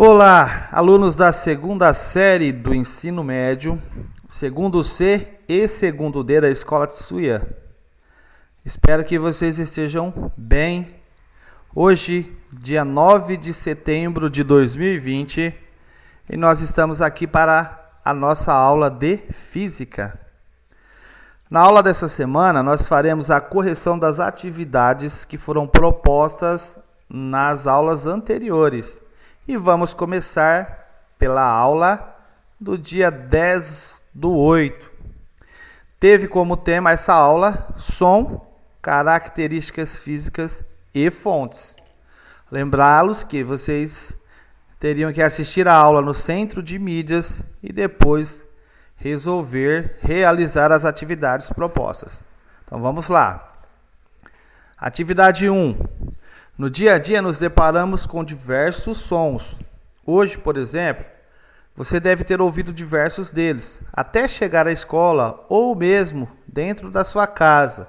Olá, alunos da segunda série do ensino médio, segundo C e segundo D da Escola Tsuya. Espero que vocês estejam bem. Hoje, dia 9 de setembro de 2020, e nós estamos aqui para a nossa aula de Física. Na aula dessa semana, nós faremos a correção das atividades que foram propostas nas aulas anteriores. E vamos começar pela aula do dia 10/8. Teve como tema essa aula som, características físicas e fontes. Lembrá-los que vocês teriam que assistir a aula no centro de mídias e depois realizar as atividades propostas. Então vamos lá. Atividade 1. No dia a dia nos deparamos com diversos sons. Hoje, por exemplo, você deve ter ouvido diversos deles, até chegar à escola ou mesmo dentro da sua casa.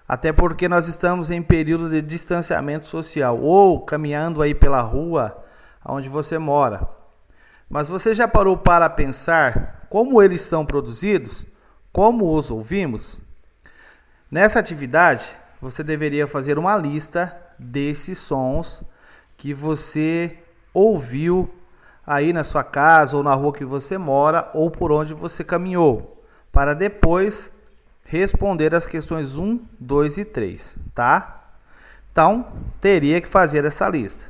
Até porque nós estamos em período de distanciamento social ou caminhando aí pela rua onde você mora. Mas você já parou para pensar como eles são produzidos? Como os ouvimos? Nessa atividade, você deveria fazer uma lista desses sons que você ouviu aí na sua casa ou na rua que você mora ou por onde você caminhou, para depois responder as questões 1, 2 e 3, tá? Então, teria que fazer essa lista.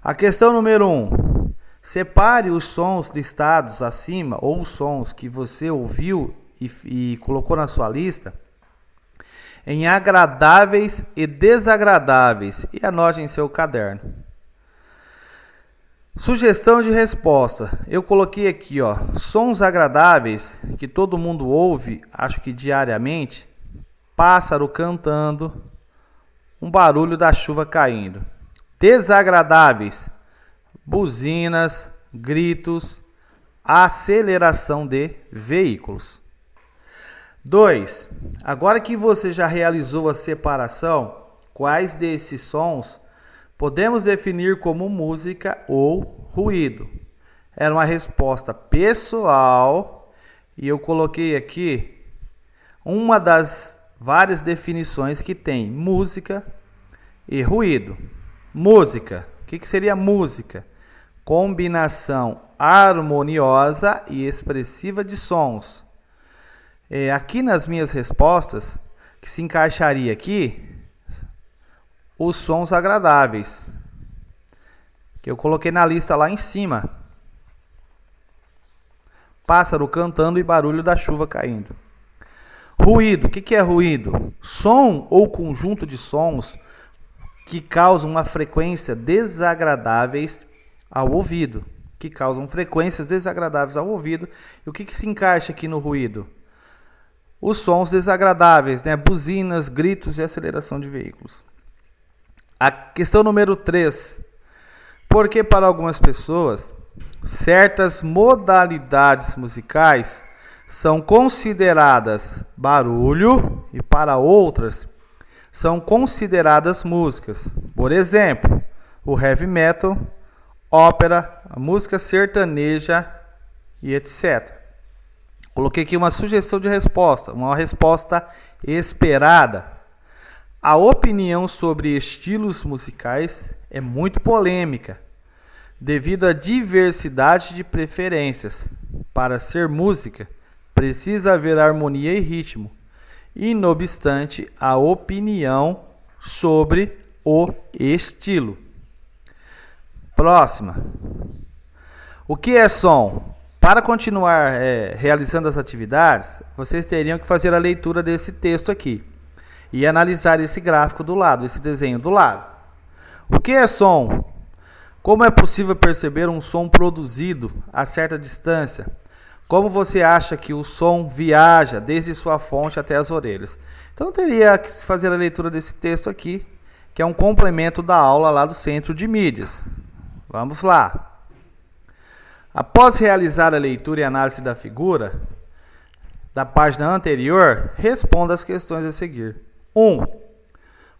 A questão número 1. Separe os sons listados acima ou os sons que você ouviu e colocou na sua lista em agradáveis e desagradáveis e anote em seu caderno. Sugestão de resposta. Eu coloquei aqui, sons agradáveis que todo mundo ouve, acho que diariamente, pássaro cantando, um barulho da chuva caindo. Desagradáveis, buzinas, gritos, aceleração de veículos. 2. Agora que você já realizou a separação, quais desses sons podemos definir como música ou ruído? Era uma resposta pessoal e eu coloquei aqui uma das várias definições que tem música e ruído. Música, o que seria música? Combinação harmoniosa e expressiva de sons. Aqui nas minhas respostas, que se encaixaria aqui, os sons agradáveis, que eu coloquei na lista lá em cima. Pássaro cantando e barulho da chuva caindo. Ruído, o que é ruído? Som ou conjunto de sons que causam uma frequência desagradáveis ao ouvido. Que causam frequências desagradáveis ao ouvido. E o que se encaixa aqui no ruído? Os sons desagradáveis, buzinas, gritos e aceleração de veículos. A questão número 3. Por que para algumas pessoas, certas modalidades musicais são consideradas barulho e para outras são consideradas músicas? Por exemplo, o heavy metal, ópera, a música sertaneja e etc. Coloquei aqui uma sugestão de resposta, uma resposta esperada. A opinião sobre estilos musicais é muito polêmica, devido à diversidade de preferências. Para ser música, precisa haver harmonia e ritmo, e não obstante a opinião sobre o estilo. Próxima. O que é som? Para continuar realizando as atividades, vocês teriam que fazer a leitura desse texto aqui e analisar esse gráfico do lado, esse desenho do lado. O que é som? Como é possível perceber um som produzido a certa distância? Como você acha que o som viaja desde sua fonte até as orelhas? Então teria que fazer a leitura desse texto aqui, que é um complemento da aula lá do Centro de Mídias. Vamos lá. Após realizar a leitura e análise da figura da página anterior, responda as questões a seguir. 1.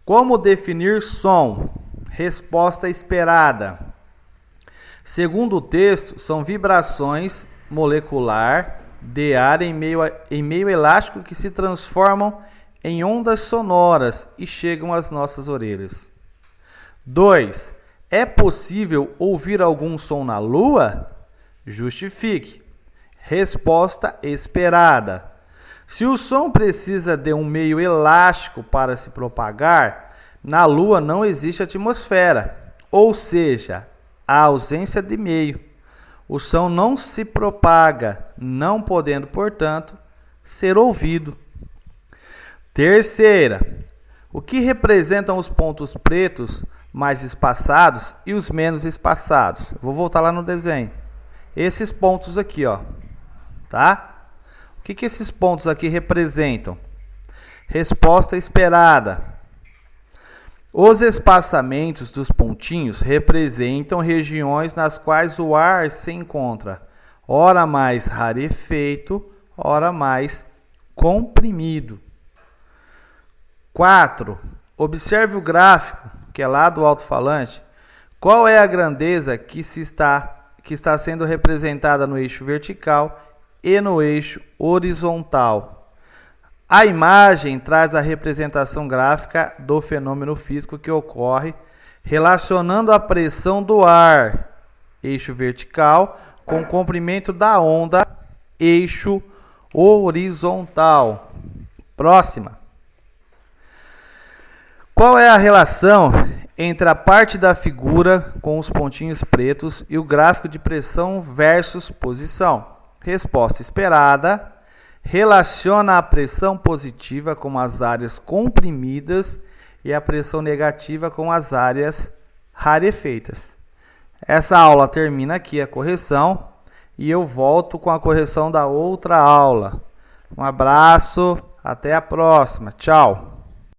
Como definir som? Resposta esperada. Segundo o texto, são vibrações molecular de ar em meio elástico que se transformam em ondas sonoras e chegam às nossas orelhas. 2. É possível ouvir algum som na Lua? Justifique. Resposta esperada. Se o som precisa de um meio elástico para se propagar, na Lua não existe atmosfera, ou seja, a ausência de meio. O som não se propaga, não podendo, portanto, ser ouvido. Terceira, o que representam os pontos pretos mais espaçados e os menos espaçados? Vou voltar lá no desenho. Esses pontos aqui, ó, tá? O que esses pontos aqui representam? Resposta esperada. Os espaçamentos dos pontinhos representam regiões nas quais o ar se encontra, ora mais rarefeito, ora mais comprimido. 4. Observe o gráfico, que é lá do alto-falante. Qual é a grandeza que está sendo representada no eixo vertical e no eixo horizontal? A imagem traz a representação gráfica do fenômeno físico que ocorre relacionando a pressão do ar, eixo vertical, com o comprimento da onda, eixo horizontal. Próxima. Qual é a relação entre a parte da figura com os pontinhos pretos e o gráfico de pressão versus posição? Resposta esperada. Relaciona a pressão positiva com as áreas comprimidas e a pressão negativa com as áreas rarefeitas. Essa aula termina aqui a correção e eu volto com a correção da outra aula. Um abraço, até a próxima. Tchau.